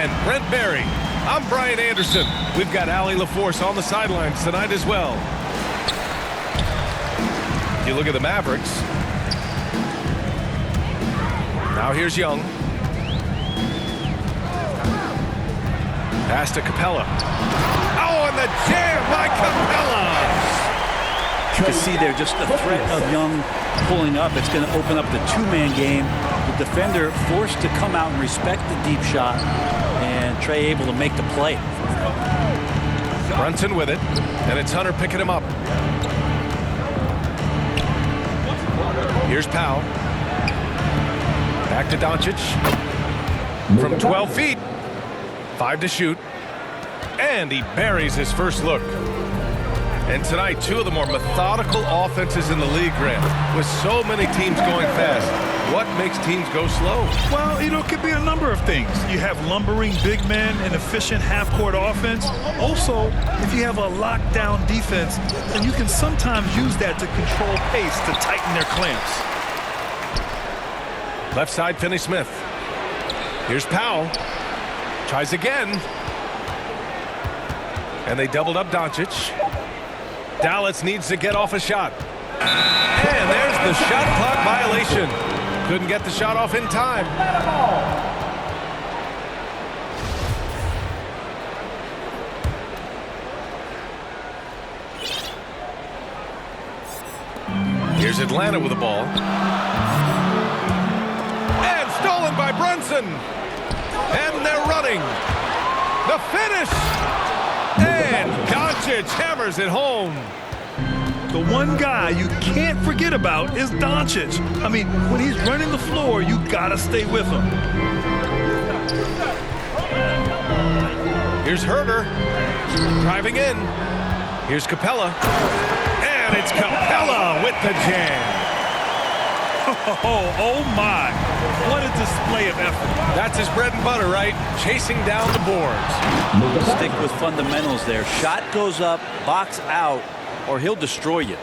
and Brent Barry. I'm Brian Anderson. We've got Allie LaForce on the sidelines tonight as well. You look at the Mavericks. Now here's Young. Pass to Capella. Oh, and the jam by Capella! You can see there just the threat of Young pulling up. It's going to open up the two-man game. The defender forced to come out and respect the deep shot, and Trey able to make the play. Brunson with it, and it's Hunter picking him up. Here's Powell. Back to Doncic. From 12 feet. 5 to shoot. And he buries his first look. And tonight, two of the more methodical offenses in the league, Grant. With so many teams going fast, what makes teams go slow? Well, it could be a number of things. You have lumbering big men and efficient half-court offense. Also, if you have a lockdown defense, then you can sometimes use that to control pace to tighten their clamps. Left side, Finney-Smith. Here's Powell. Tries again. And they doubled up Doncic. Dallas needs to get off a shot. And there's the shot clock violation. Couldn't get the shot off in time. Here's Atlanta with the ball. And stolen by Brunson. And they're running. The finish. And Doncic hammers it home. The one guy you can't forget about is Doncic. I mean, when he's running the floor, you gotta stay with him. Here's Herder driving in. Here's Capella. And it's Capella with the jam. Oh my. What a display of effort. That's his bread and butter, right? Chasing down the boards. Stick with fundamentals there. Shot goes up, box out, or he'll destroy you.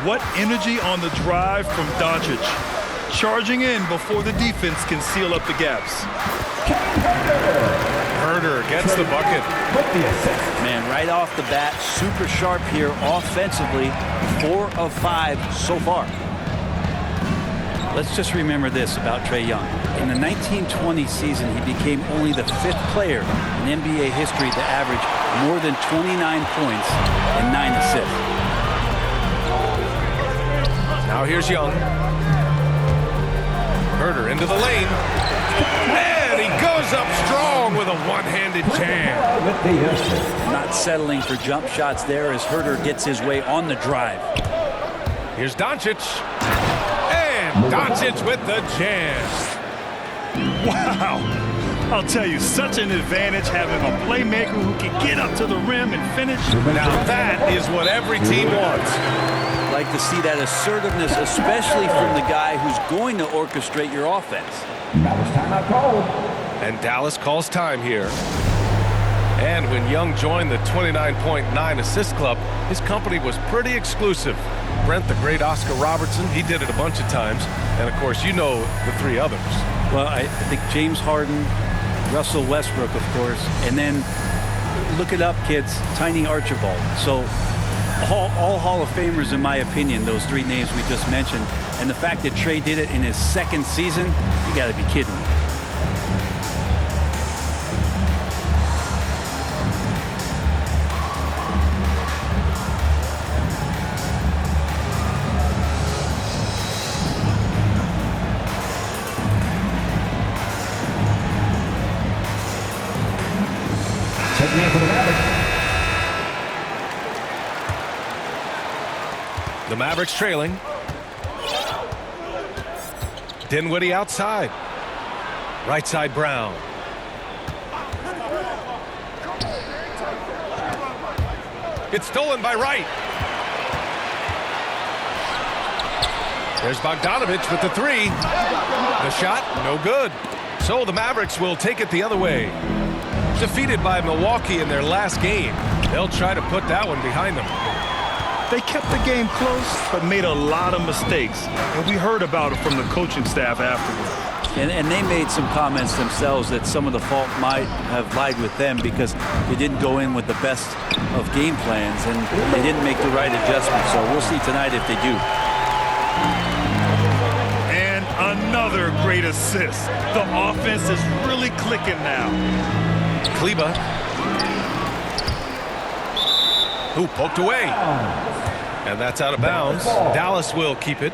What energy on the drive from Doncic. Charging in before the defense can seal up the gaps. Herder gets the bucket. Man, right off the bat, super sharp here offensively. 4 of 5 so far. Let's just remember this about Trae Young. In the 1920 season, he became only the 5th player in NBA history to average more than 29 points and 9 assists. Now here's Young. Herder into the lane. And he goes up strong with a one-handed jam. Not settling for jump shots there as Herder gets his way on the drive. Here's Doncic. And Doncic with the jam. Wow. I'll tell you, such an advantage having a playmaker who can get up to the rim and finish. Now that is what every team wants. Like to see that assertiveness, especially from the guy who's going to orchestrate your offense. And Dallas calls time here. And when Young joined the 29.9 assist club, his company was pretty exclusive. Brent, the great Oscar Robertson, he did it a bunch of times. And, of course, you know the 3 others. Well, I think James Harden, Russell Westbrook, of course, and then look it up, kids, Tiny Archibald. So all Hall of Famers, in my opinion, those 3 names we just mentioned. And the fact that Trae did it in his 2nd season, you got to be kidding me. The Mavericks trailing. Dinwiddie outside. Right side Brown. It's stolen by Wright. There's Bogdanovich with the 3. The shot, no good. So the Mavericks will take it the other way. Defeated by Milwaukee in their last game. They'll try to put that one behind them. They kept the game close, but made a lot of mistakes. And we heard about it from the coaching staff afterward. And they made some comments themselves that some of the fault might have lied with them because they didn't go in with the best of game plans and they didn't make the right adjustments. So we'll see tonight if they do. And another great assist. The offense is really clicking now. Kleba. Who poked away. And that's out of bounds. Dallas will keep it.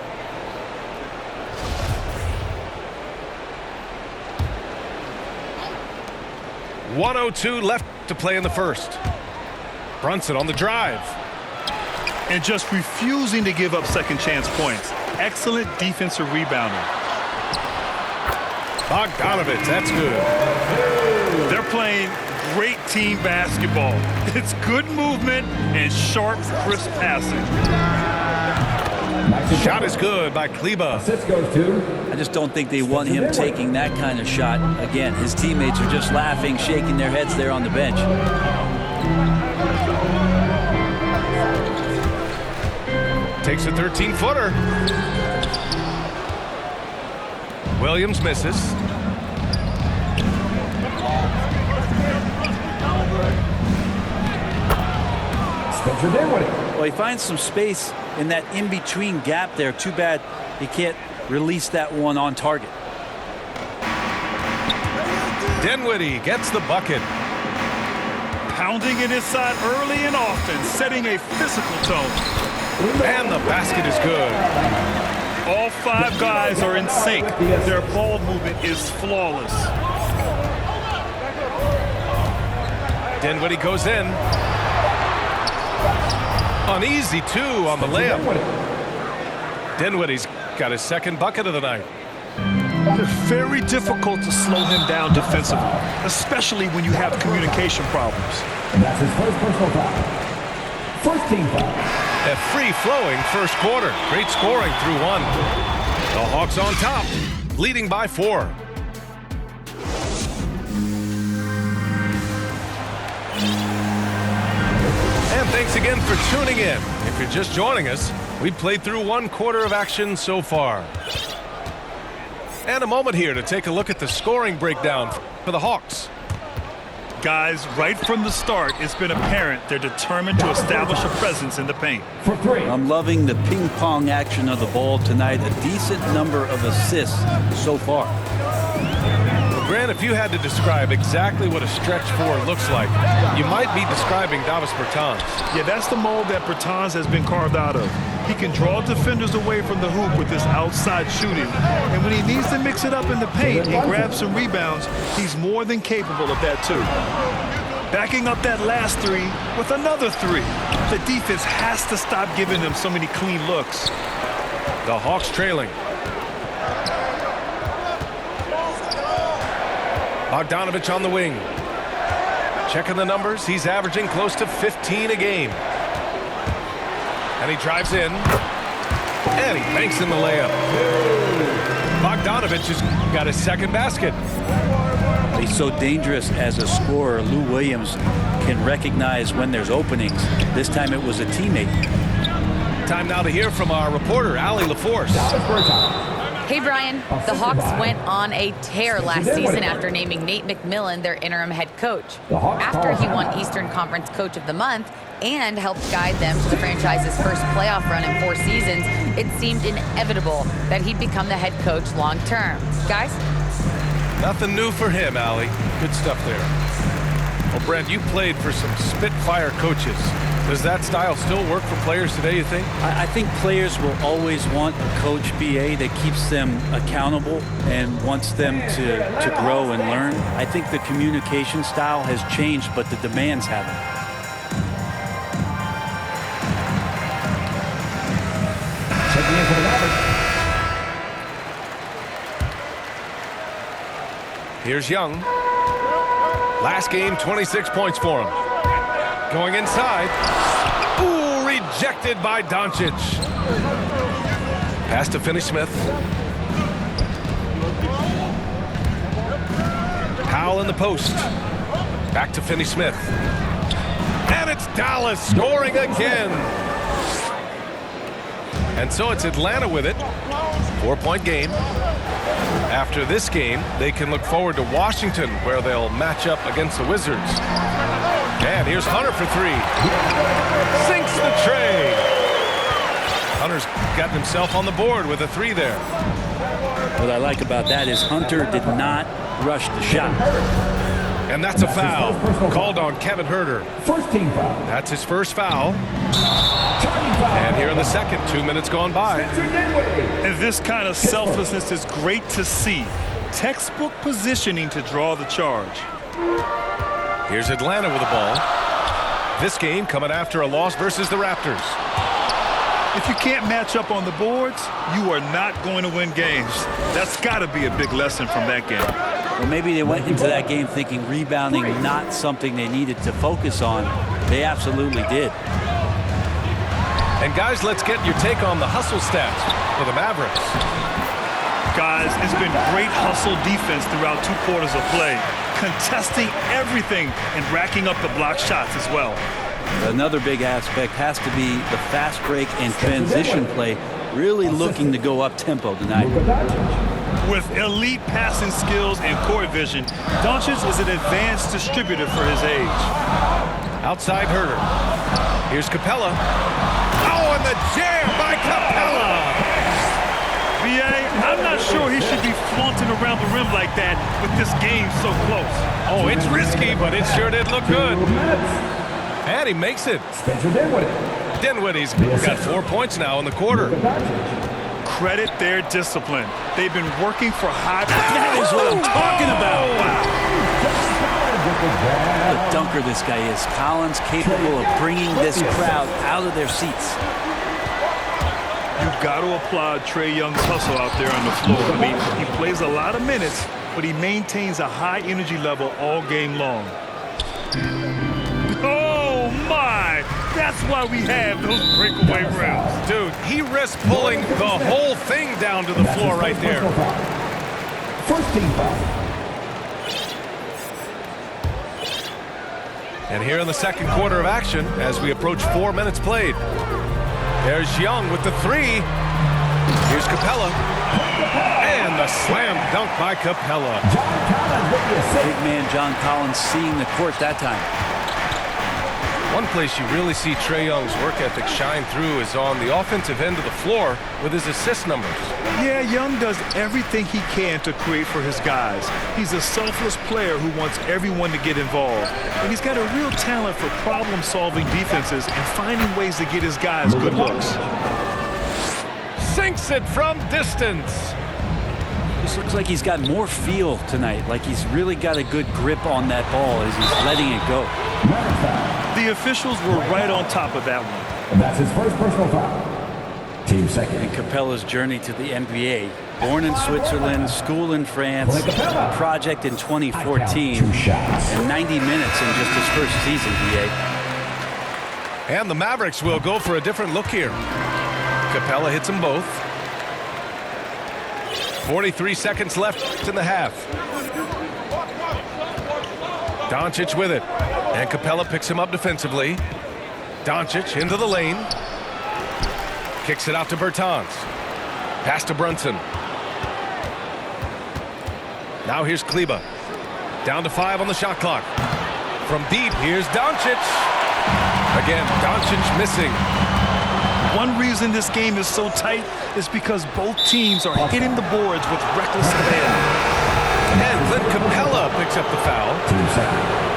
.102 left to play in the first. Brunson on the drive. And just refusing to give up second chance points. Excellent defensive rebounding. Bogdanovich, that's good. They're playing great team basketball. It's good movement and sharp, crisp passing. Shot is good by Kleba. I just don't think they want him taking that kind of shot. Again, his teammates are just laughing, shaking their heads there on the bench. Takes a 13-footer. Williams misses. Well, he finds some space in that in-between gap there. Too bad he can't release that one on target. Dinwiddie gets the bucket. Pounding it inside early and often, setting a physical tone. And the basket is good. All five guys are in sync. Their ball movement is flawless. Dinwiddie goes in. Uneasy, too, on the layup. Dinwiddie's got his second bucket of the night. It's very difficult to slow him down defensively, especially when you have communication problems. And that's his first personal foul. First team foul. A free-flowing first quarter. Great scoring through one. The Hawks on top, leading by 4. And thanks again for tuning in. If you're just joining us, we've played through one quarter of action so far. And a moment here to take a look at the scoring breakdown for the Hawks. Guys, right from the start, it's been apparent they're determined to establish a presence in the paint. For 3. I'm loving the ping-pong action of the ball tonight. A decent number of assists so far. Grant, if you had to describe exactly what a stretch 4 looks like, you might be describing Davis Bertans. Yeah, that's the mold that Bertans has been carved out of. He can draw defenders away from the hoop with his outside shooting. And when he needs to mix it up in the paint and grab some rebounds, he's more than capable of that too. Backing up that last 3 with another 3. The defense has to stop giving them so many clean looks. The Hawks trailing. Bogdanovich on the wing. Checking the numbers, he's averaging close to 15 a game. And he drives in. And he banks in the layup. Bogdanovich has got his second basket. He's so dangerous as a scorer. Lou Williams can recognize when there's openings. This time it was a teammate. Time now to hear from our reporter, Allie LaForce. Hey, Brian. The Hawks went on a tear last season after naming Nate McMillan their interim head coach. After he won Eastern Conference Coach of the Month and helped guide them to the franchise's first playoff run in 4 seasons, it seemed inevitable that he'd become the head coach long term. Guys? Nothing new for him, Allie. Good stuff there. Well, Brent, you played for some Spitfire coaches. Does that style still work for players today, you think? I think players will always want a coach BA that keeps them accountable and wants them to grow and learn. I think the communication style has changed, but the demands haven't. Checking in for the Mavericks. Here's Young. Last game, 26 points for him. Going inside. Ooh, rejected by Doncic. Pass to Finney-Smith. Powell in the post. Back to Finney-Smith. And it's Dallas scoring again. And so it's Atlanta with it. 4-point game. After this game, they can look forward to Washington, where they'll match up against the Wizards. And here's Hunter for three. Sinks the tray. Hunter's got himself on the board with a three there. What I like about that is Hunter did not rush the shot. And that's a foul called on Kevin Huerter. First team foul. That's his first foul. Charging foul. And here in the second, 2 minutes gone by. Spencer Dinwiddie. And this kind of selflessness is great to see. Textbook positioning to draw the charge. Here's Atlanta with the ball. This game coming after a loss versus the Raptors. If you can't match up on the boards, you are not going to win games. That's got to be a big lesson from that game. Well, maybe they went into that game thinking rebounding not something they needed to focus on. They absolutely did. And guys, let's get your take on the hustle stats for the Mavericks. Guys, it's been great hustle defense throughout 2 quarters of play, contesting everything and racking up the block shots as well. Another big aspect has to be the fast break and transition play, really looking to go up tempo tonight. With elite passing skills and court vision, Doncic is an advanced distributor for his age. Outside Huerter. Here's Capella. Oh, and the jam by Capella. B.A., I'm not sure he should be flaunting around the rim like that with this game so close. Oh, it's risky, but it sure did look good. And he makes it. Spencer Dinwiddie. Dinwiddie's got 4 points now in the quarter. Credit their discipline. They've been working for high. That is what I'm talking about. Wow. The dunker this guy is. Collins capable of bringing this crowd out of their seats. You've got to applaud Trae Young's hustle out there on the floor. I mean, he plays a lot of minutes, but he maintains a high energy level all game long. Oh, my! That's why we have those breakaway rims. Dude, he risked pulling the whole thing down to the floor right there. First team foul. And here in the second quarter of action, as we approach 4 minutes played. There's Young with the three. Here's Capella. And the slam dunk by Capella. Big man John Collins seeing the court that time. One place you really see Trae Young's work ethic shine through is on the offensive end of the floor with his assist numbers. Yeah, Young does everything he can to create for his guys. He's a selfless player who wants everyone to get involved. And he's got a real talent for problem-solving defenses and finding ways to get his guys good looks. Sinks it from distance. This looks like he's got more feel tonight, like he's really got a good grip on that ball as he's letting it go. The officials were right on top of that one. And that's his first personal foul. Team second. And Capella's journey to the NBA. Born in Switzerland, school in France, project in 2014, and 90 minutes in just his first season, BA. And the Mavericks will go for a different look here. Capella hits them both. 43 seconds left in the half. Doncic with it. And Capella picks him up defensively. Doncic into the lane. Kicks it out to Bertans. Pass to Brunson. Now here's Kleber. Down to 5 on the shot clock. From deep, here's Doncic. Again, Doncic missing. One reason this game is so tight is because both teams are hitting the boards with reckless abandon. And Clint Capella picks up the foul.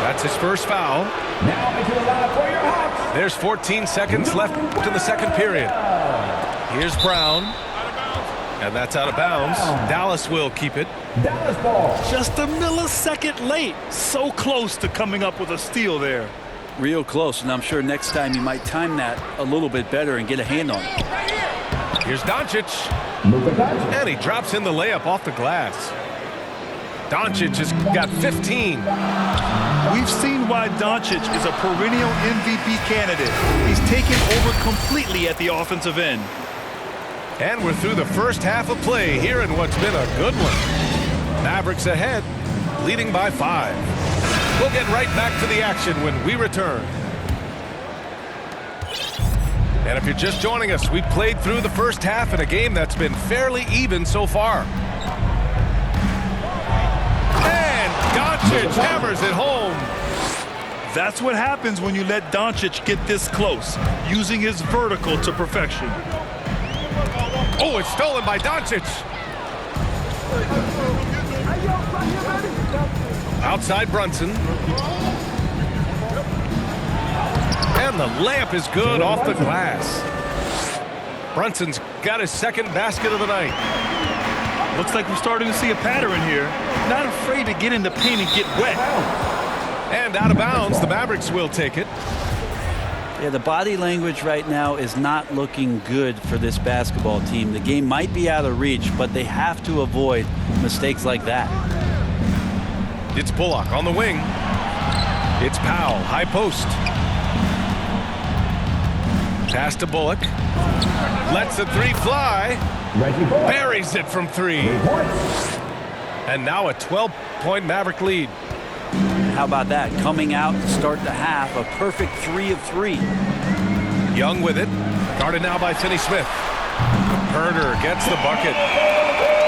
That's his first foul. Now into the lineup for your Hawks. There's 14 seconds left in the second period. Here's Brown. And that's out of bounds. Dallas will keep it. Dallas ball. Just a millisecond late. So close to coming up with a steal there. Real close, and I'm sure next time you might time that a little bit better and get a hand on it. Here's Doncic. Luka Doncic. And he drops in the layup off the glass. Doncic has got 15. We've seen why Doncic is a perennial MVP candidate. He's taken over completely at the offensive end. And we're through the first half of play here in what's been a good one. Mavericks ahead, leading by 5. We'll get right back to the action when we return. And if you're just joining us, we played through the first half in a game that's been fairly even so far. Doncic hammers it home. That's what happens when you let Doncic get this close, using his vertical to perfection. Oh, it's stolen by Doncic. Outside Brunson. And the layup is good off the glass. Brunson's got his second basket of the night. Looks like we're starting to see a pattern here. Not afraid to get in the paint and get wet. And out of bounds, the Mavericks will take it. Yeah, the body language right now is not looking good for this basketball team. The game might be out of reach, but they have to avoid mistakes like that. It's Bullock on the wing. It's Powell, high post. Pass to Bullock. Lets the three fly. Buries it from three. And now a 12-point Maverick lead. How about that? Coming out to start the half, a perfect 3 of 3. Young with it. Guarded now by Finney-Smith. Herder gets the bucket.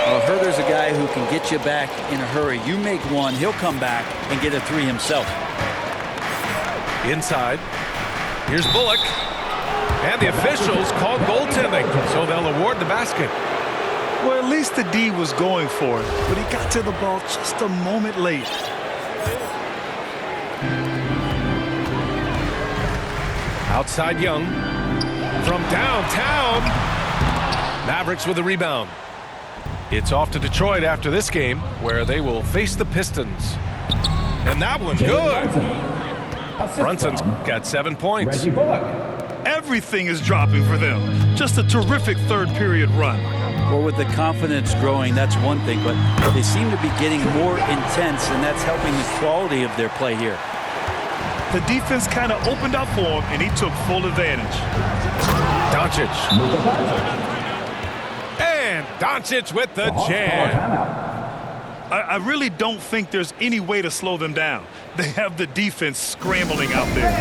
Well, Herder's a guy who can get you back in a hurry. You make one, he'll come back and get a 3 himself. Inside. Here's Bullock. And the officials called goaltending, so they'll award the basket. Well, at least the D was going for it, but he got to the ball just a moment late. Outside Young. From downtown. Mavericks with the rebound. It's off to Detroit after this game, where they will face the Pistons. And that one's good. Brunson's got 7 points. Everything is dropping for them. Just a terrific third period run. Well, with the confidence growing, that's one thing, but they seem to be getting more intense, and that's helping the quality of their play here. The defense kind of opened up for him, and he took full advantage. Doncic. And Doncic with the jam. I really don't think there's any way to slow them down. They have the defense scrambling out there.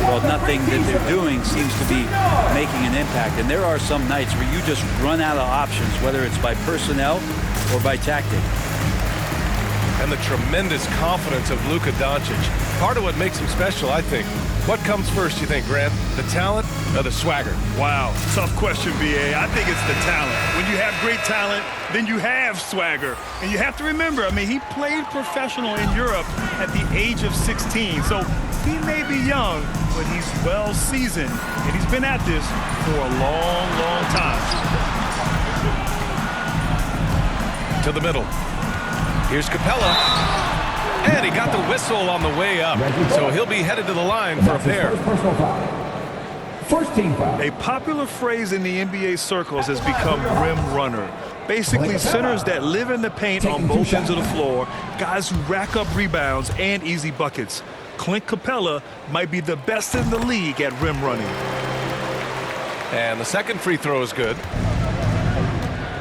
Well, nothing that they're doing seems to be making an impact. And there are some nights where you just run out of options, whether it's by personnel or by tactic. And the tremendous confidence of Luka Doncic. Part of what makes him special, I think. What comes first, you think, Grant? The talent or the swagger? Wow, tough question, B.A. I think it's the talent. When you have great talent, then you have swagger. And you have to remember, I mean, he played professional in Europe at the age of 16. So he may be young, but he's well seasoned. And he's been at this for a long, long time. To the middle. Here's Capella. And he got the whistle on the way up. So he'll be headed to the line for a pair. First team foul. A popular phrase in the NBA circles has become rim runner. Basically, centers that live in the paint on both ends of the floor, guys who rack up rebounds and easy buckets. Clint Capella might be the best in the league at rim running. And the second free throw is good.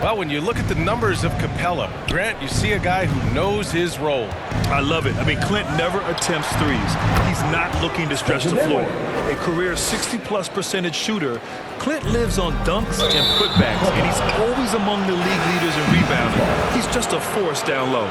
Well, when you look at the numbers of Capella, Grant, you see a guy who knows his role. I love it. I mean, Clint never attempts threes. He's not looking to stretch the floor. A career 60+% shooter, Clint lives on dunks and putbacks, and he's always among the league leaders in rebounding. He's just a force down low.